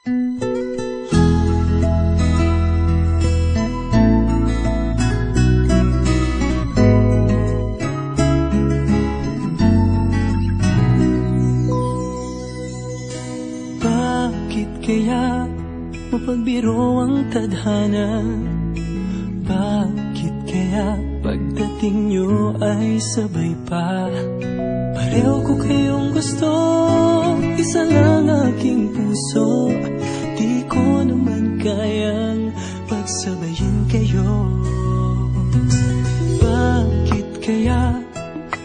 Bakit kaya mapagbiro ang tadhana? Bakit kaya pagdating nyo ay sabay pa? Pareho ko kayong gusto, isa lang aking puso. Di ko naman kayang pagsabayin kayo. Bakit kaya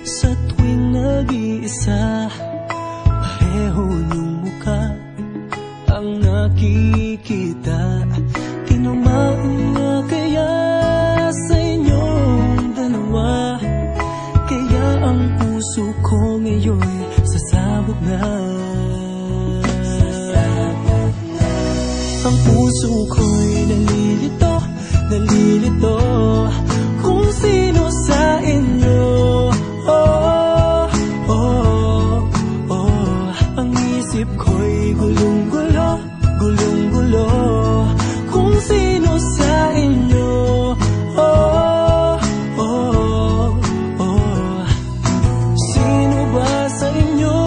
sa tuwing nag-iisa, pareho niyong mukha ang nakikita? Tinamaan nga kaya sa inyong dalawa, kaya ang puso ko ngayon sasabog na. Ang puso ko'y nalilito, nalilito kung sino sa inyo. Oh, oh, oh. Ang isip ko'y gulong-gulo, gulong-gulo kung sino sa inyo. Oh, oh, oh. Sino ba sa inyo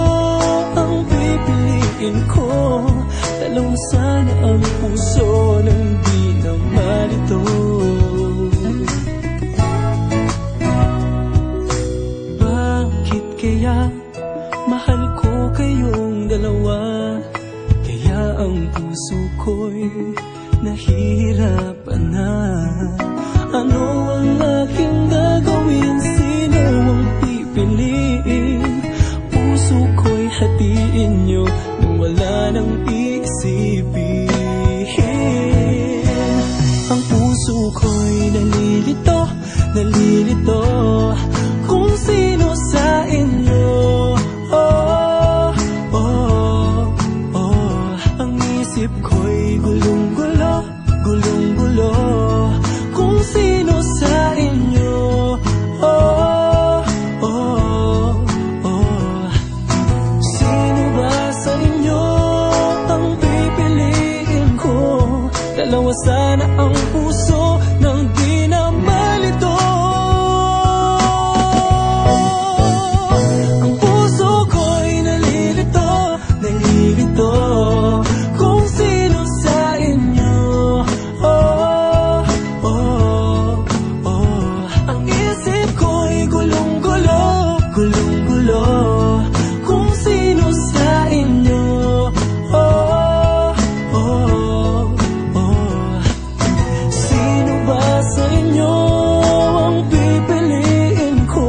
ang pipiliin ko? Dalawa sana ang puso nang di na malito. Bakit kaya mahal ko kayong dalawa, kaya ang puso ko'y nahihirapan na? Ano ang aking gagawin? Sino ang pipiliin? Puso ko'y hatiin nyo nang wala nang isipin. Ang puso ko'y nalilito, nalilito kung sino sa inyo. Oh, oh, oh. Ang isip ko'y gulong-gulo, gulong-gulo kung sino sa inyo. Oh, oh, oh. Sino ba sa inyo ang pipiliin ko? Dalawa sana ang puso nang di na malito. Ang puso ko'y nalilito, nalilito kung sino sa inyo. Oh, oh, oh. Ang isip ko'y gulong-gulo, gulong-gulo kung sino sa inyo. Oh, oh, oh. Sino ba sa inyo ang pipiliin ko?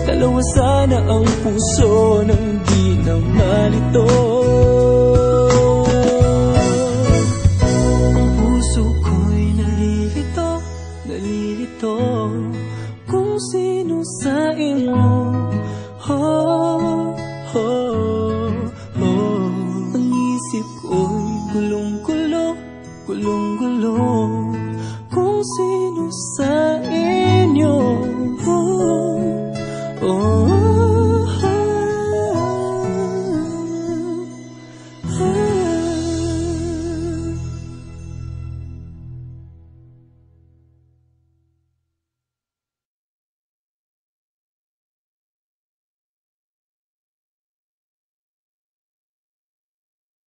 Dalawa sana ang puso nang di na malito. Ang puso ko'y nalilito, nalilito kung sino sa inyo. Oh, oh, oh. Ang isip ko'y gulong-gulo, gulong-gulo kung sino sa